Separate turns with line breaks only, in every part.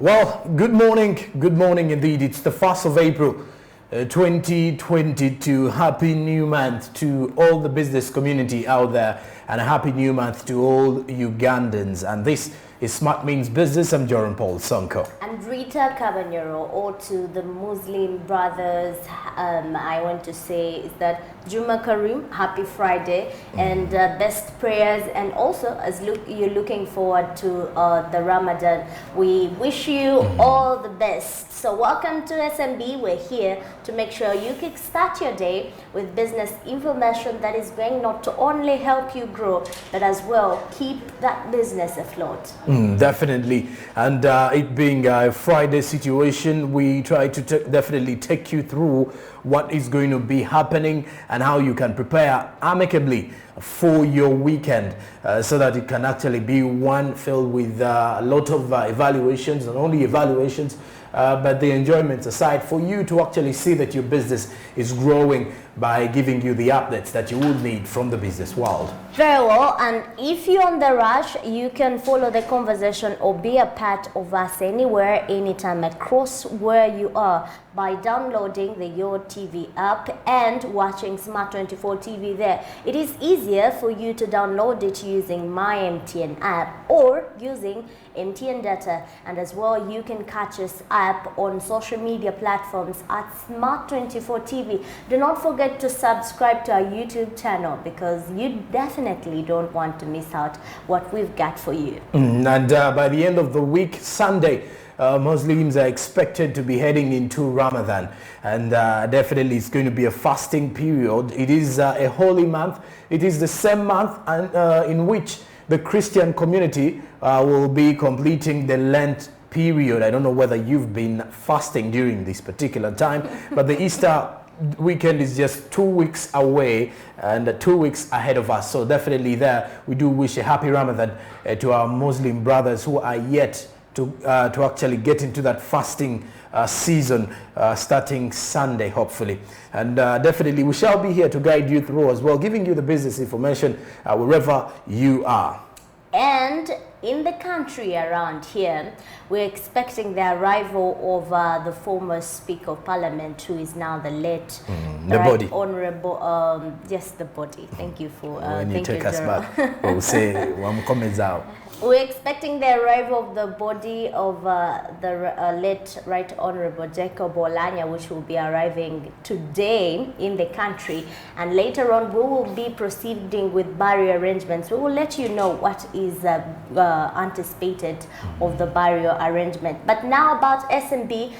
Well, good morning indeed. It's the 1st of April 2022. Happy new month to all the business community out there, and a happy new month to all Ugandans. And this is Smart Means Business. I'm Joran Paul Sonko.
And Rita Caballero, or to the Muslim brothers, I want to say is that Juma Karim, happy Friday, and best prayers. And also, as you're looking forward to the Ramadan, we wish you all the best. So welcome to SMB. We're here to make sure you kickstart your day with business information that is going not to only help you grow, but as well keep that business afloat.
Definitely. And it being a Friday situation, we try to definitely take you through what is going to be happening and how you can prepare amicably for your weekend so that it can actually be one filled with a lot of evaluations, not only evaluations, but the enjoyments aside, for you to actually see that your business is growing by giving you the updates that you will need from the business world.
Very well, and if you're on the rush, you can follow the conversation or be a part of us anywhere, anytime, across where you are by downloading the Your TV app and watching Smart 24 TV there. It is easier for you to download it using My MTN app or using MTN data, and as well you can catch us up on social media platforms at Smart 24 TV. Do not forget to subscribe to our YouTube channel because you definitely don't want to miss out what we've got for you.
And by the end of the week, Sunday, Muslims are expected to be heading into Ramadan, and definitely it's going to be a fasting period. It is a holy month. It is the same month in which the Christian community will be completing the Lent period. I don't know whether you've been fasting during this particular time, but the Easter weekend is just 2 weeks away and 2 weeks ahead of us. So definitely there, we do wish a happy Ramadan to our Muslim brothers who are yet to actually get into that fasting season starting Sunday, hopefully. And definitely we shall be here to guide you through as well, giving you the business information wherever you are.
And in the country around here, we're expecting the arrival of the former Speaker of Parliament, who is now the late
body.
Honorable, yes, the body. Thank you for
when you take us back, we'll say one comments out.
We're expecting the arrival of the body of the late Right Honorable Jacob Olanya, which will be arriving today in the country. And later on, we will be proceeding with barrier arrangements. We will let you know what is anticipated of the barrier arrangement. But now about SMB.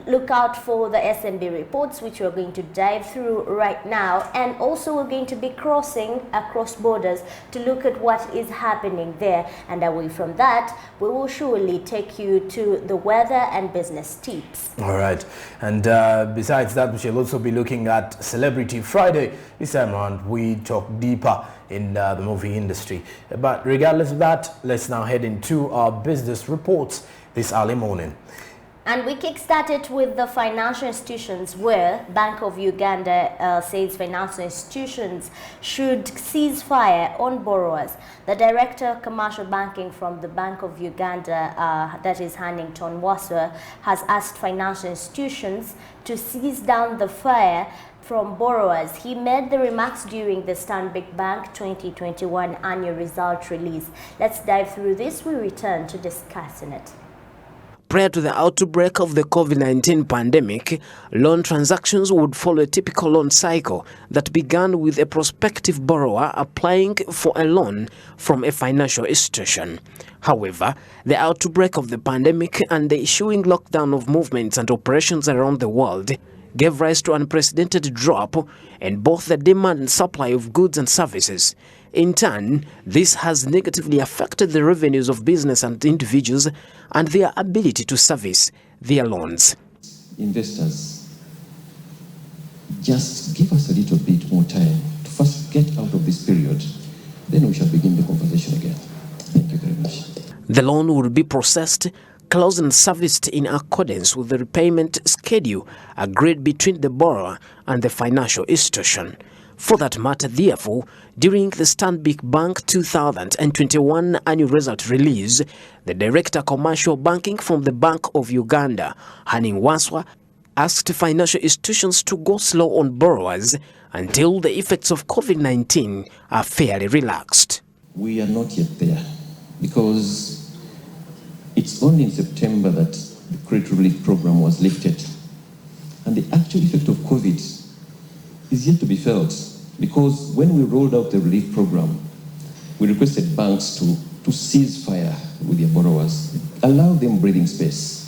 Look out for the SMB reports, which we're going to dive through right now. And also we're going to be crossing across borders to look at what is happening there. And away from that, we will surely take you to the weather and business tips. All
right. And besides that, we shall also be looking at Celebrity Friday. This time around, we talk deeper in the movie industry. But regardless of that, let's now head into our business reports this early morning.
And we kick-started with the financial institutions, where Bank of Uganda says financial institutions should cease fire on borrowers. The Director of Commercial Banking from the Bank of Uganda, that is Hannington Waswa, has asked financial institutions to cease down the fire from borrowers. He made the remarks during the Stanbic Bank 2021 annual result release. Let's dive through this. We return to discussing it.
Prior to the outbreak of the COVID-19 pandemic, loan transactions would follow a typical loan cycle that began with a prospective borrower applying for a loan from a financial institution. However, the outbreak of the pandemic and the ensuing lockdown of movements and operations around the world gave rise to an unprecedented drop in both the demand and supply of goods and services. In turn, this has negatively affected the revenues of business and individuals and their ability to service their loans.
Investors, just give us a little bit more time to first get out of this period, then we shall begin the conversation again. Thank you very much.
The loan will be processed, closed and serviced in accordance with the repayment schedule agreed between the borrower and the financial institution. For that matter, therefore, during the Stanbic Bank 2021 annual result release, the Director Commercial Banking from the Bank of Uganda, Hani Waswa, asked financial institutions to go slow on borrowers until the effects of COVID-19 are fairly relaxed.
We are not yet there because it's only in September that the credit relief program was lifted. And the actual effect of COVID is yet to be felt because when we rolled out the relief program, we requested banks to cease fire with their borrowers, allow them breathing space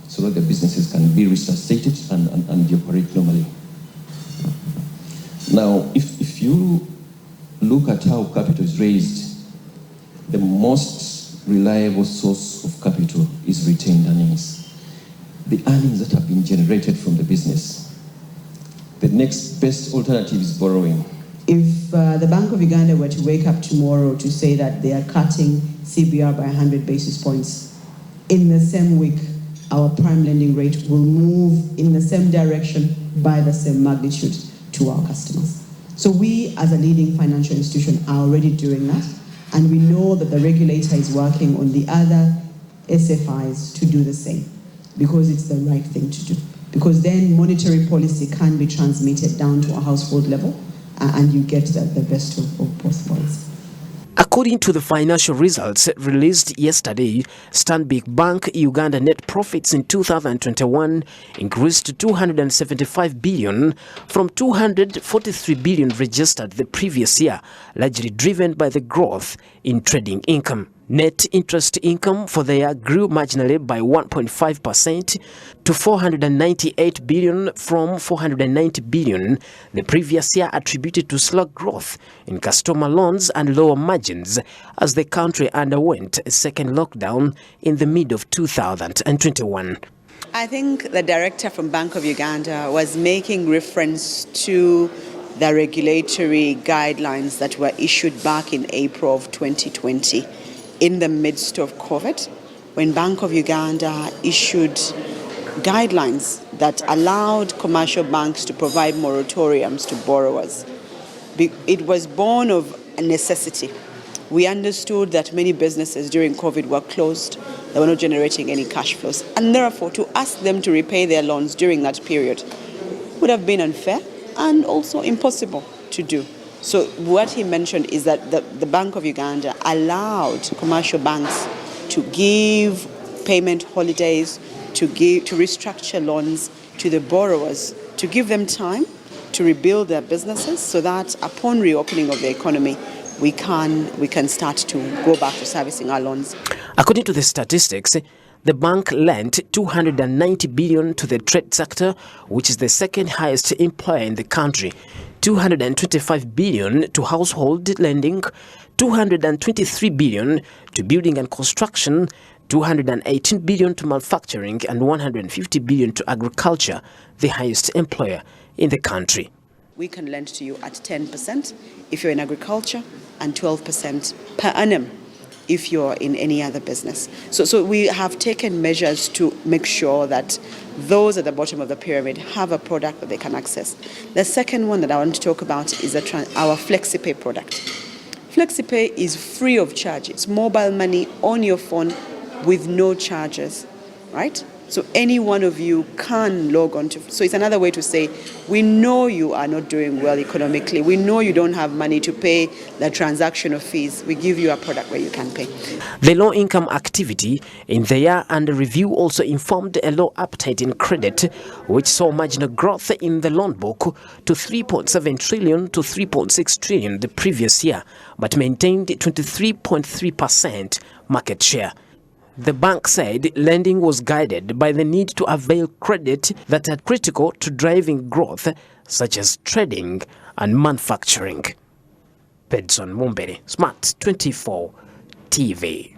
so that their businesses can be resuscitated and operate normally. Now, if you look at how capital is raised, the most reliable source of capital is retained earnings. The earnings that have been generated from the business. The next best alternative is borrowing.
If the Bank of Uganda were to wake up tomorrow to say that they are cutting CBR by 100 basis points, in the same week, our prime lending rate will move in the same direction by the same magnitude to our customers. So we, as a leading financial institution, are already doing that, and we know that the regulator is working on the other SFIs to do the same, because it's the right thing to do. Because then monetary policy can be transmitted down to a household level, and you get the best of both worlds.
According to the financial results released yesterday, Stanbic Bank Uganda net profits in 2021 increased to 275 billion from 243 billion registered the previous year, largely driven by the growth in trading income. Net interest income for the year grew marginally by 1.5% to 498 billion from 490 billion the previous year, attributed to slow growth in customer loans and lower margins as the country underwent a second lockdown in the mid of 2021.
I think the director from Bank of Uganda was making reference to the regulatory guidelines that were issued back in April of 2020. In the midst of COVID, when Bank of Uganda issued guidelines that allowed commercial banks to provide moratoriums to borrowers. It was born of a necessity. We understood that many businesses during COVID were closed, they were not generating any cash flows, and therefore to ask them to repay their loans during that period would have been unfair and also impossible to do. So what he mentioned is that the Bank of Uganda allowed commercial banks to give payment holidays, to restructure loans to the borrowers, to give them time to rebuild their businesses so that upon reopening of the economy, we can start to go back to servicing our loans.
According to the statistics, the bank lent 290 billion to the trade sector, which is the second highest employer in the country, 225 billion to household lending, 223 billion to building and construction, 218 billion to manufacturing, and 150 billion to agriculture, the highest employer in the country.
We can lend to you at 10% if you're in agriculture and 12% per annum if you're in any other business. So we have taken measures to make sure that those at the bottom of the pyramid have a product that they can access. The second one that I want to talk about is our FlexiPay product. FlexiPay is free of charge. It's mobile money on your phone with no charges, right? So any one of you can log on to. So it's another way to say, we know you are not doing well economically. We know you don't have money to pay the transactional fees. We give you a product where you can pay.
The low income activity in the year under review also informed a low appetite in credit, which saw marginal growth in the loan book to 3.7 trillion to 3.6 trillion the previous year, but maintained 23.3% market share. The bank said lending was guided by the need to avail credit that are critical to driving growth, such as trading and manufacturing. Pedson Mumbere, Smart 24 TV.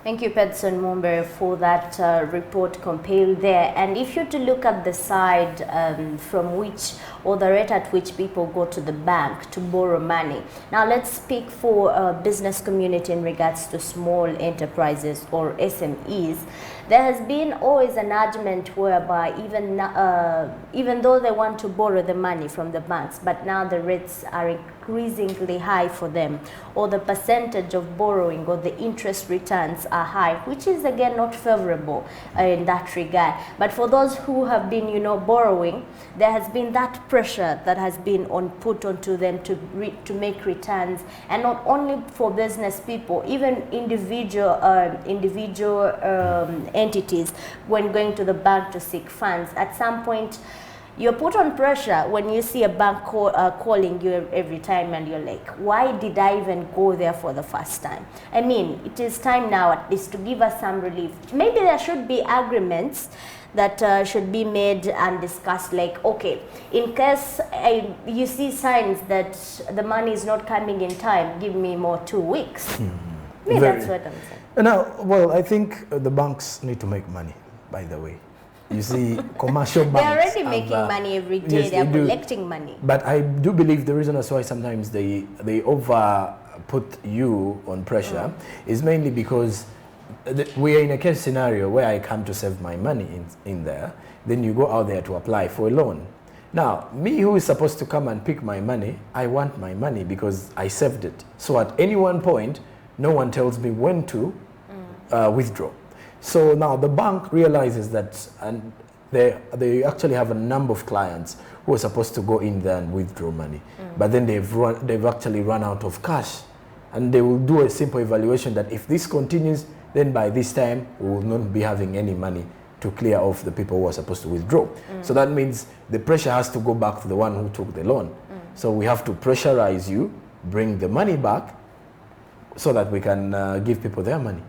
Thank you, Pedson Mumber, for that report compiled there. And if you're to look at the side from which, or the rate at which people go to the bank to borrow money. Now let's speak for business community in regards to small enterprises or SMEs. There has been always an argument whereby even though they want to borrow the money from the banks, but now the rates are increasingly high for them, or the percentage of borrowing or the interest returns are high, which is again not favorable in that regard. But for those who have been, borrowing, there has been that pressure that has been put onto them to make returns, and not only for business people, even individual entities when going to the bank to seek funds. At some point, you're put on pressure when you see a bank calling you every time, and you're like, why did I even go there for the first time? I mean, it is time now at least to give us some relief. Maybe there should be agreements that should be made and discussed, like, okay, in case you see signs that the money is not coming in time, give me more 2 weeks. Maybe that's what I'm saying.
Now, well, I think the banks need to make money, by the way. You see, commercial banks...
They're already making money every day.
Yes,
they're collecting money.
But I do believe the reason why sometimes they over put you on pressure is mainly because we are in a case scenario where I come to save my money in there, then you go out there to apply for a loan. Now, me who is supposed to come and pick my money, I want my money because I saved it. So at any one point, no one tells me when to withdraw. So now the bank realizes that, and they actually have a number of clients who are supposed to go in there and withdraw money, but then they've actually run out of cash, and they will do a simple evaluation that if this continues, then by this time we will not be having any money to clear off the people who are supposed to withdraw. So that means the pressure has to go back to the one who took the loan. So we have to pressurize you, bring the money back, so that we can give people their money.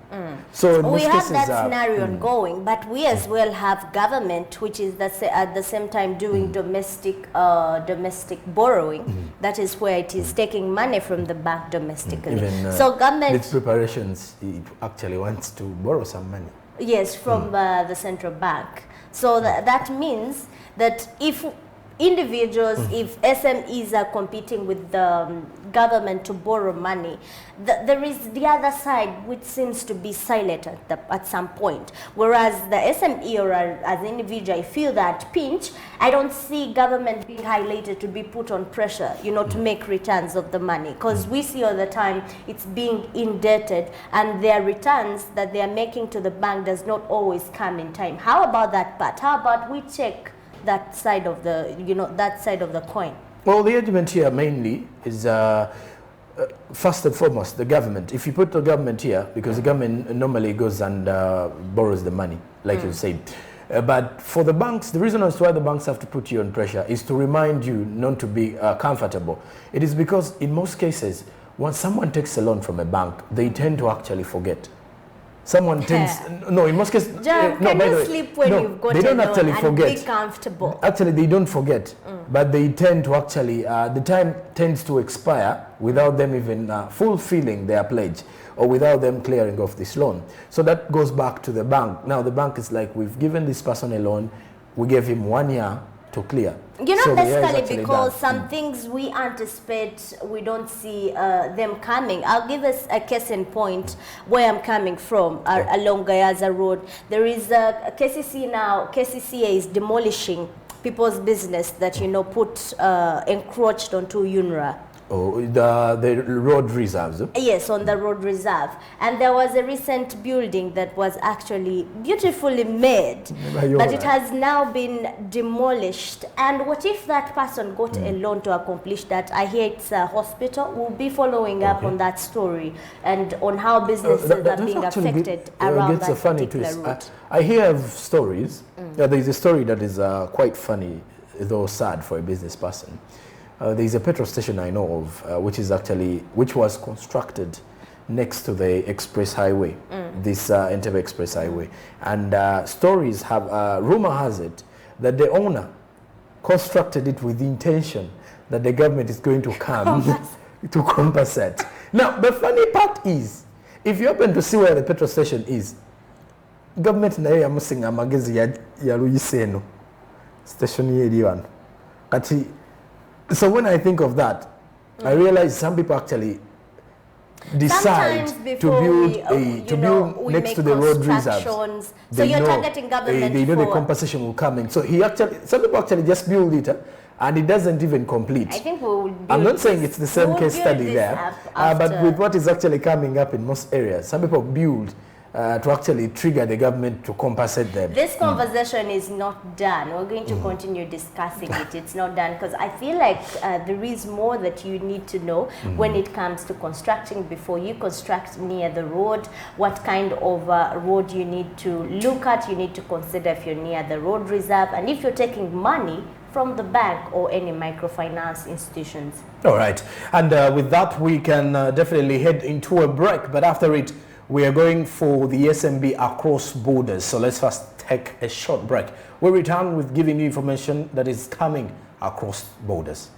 So in
we
most
have
cases,
that scenario ongoing, but we as well have government, which is at the same time doing domestic borrowing. That is where it is taking money from the bank domestically.
Even,
so government
with preparations, it actually wants to borrow some money.
Yes, from the central bank. So that means that if individuals, if SMEs are competing with the government to borrow money, there is the other side which seems to be silent at some point. Whereas the SME or as an individual, I feel that pinch, I don't see government being highlighted to be put on pressure, to make returns of the money. Because we see all the time it's being indebted, and their returns that they are making to the bank does not always come in time. How about that part? How about we check that side of the, that side of the coin?
Well, the argument here mainly is, first and foremost, the government. If you put the government here, because the government normally goes and borrows the money, like you said. But for the banks, the reason as to why the banks have to put you on pressure is to remind you not to be comfortable. It is because in most cases, when someone takes a loan from a bank, they tend to actually forget. Someone tends, no, in most cases,
John,
no,
can
by the
you
way,
sleep when
no,
you've got
they don't
a loan
actually
and
forget.
be comfortable?
Actually, they don't forget, but they tend to actually, the time tends to expire without them even fulfilling their pledge, or without them clearing off this loan. So that goes back to the bank. Now the bank is like, we've given this person a loan, we gave him 1 year to clear.
Not necessarily, because some things we anticipate, we don't see them coming. I'll give us a case in point where I'm coming from, along Gayaza Road. There is a KCC now, KCCA is demolishing people's business that, put encroached onto UNRWA.
Oh, the road reserves?
Yes, on the road reserve. And there was a recent building that was actually beautifully made, but it has now been demolished. And what if that person got a loan to accomplish that? I hear it's a hospital. We'll be following up on that story and on how businesses are being affected around that particular route.
I hear of stories. There's a story that is quite funny, though sad for a business person. There's a petrol station I know of, which was constructed next to the express highway, this Entebbe Express Highway. And stories have, rumor has it, that the owner constructed it with the intention that the government is going to come to compensate. Now, the funny part is, if you happen to see where the petrol station is, government na ya musinga magezi ya Luiseno station yeri kati. So when I think of that, I realize some people actually decide to build
we
next
make
to the road reserves,
constructions. So you're targeting government
they know the
for-
compensation will come in. So some people actually just build it and it doesn't even complete.
I think we will build
I'm not saying it's the same
we'll
case
build
study
this
there,
up
but
after.
with what is actually coming up in most areas, some people build to actually trigger the government to compensate them.
This conversation is not done. We're going to continue discussing it. It's not done because I feel like there is more that you need to know when it comes to constructing before you construct near the road, what kind of road you need to look at, you need to consider if you're near the road reserve, and if you're taking money from the bank or any microfinance institutions.
All right. And with that, we can definitely head into a break. But after it, we are going for the SMB across borders. So let's first take a short break. We'll return with giving you information that is coming across borders.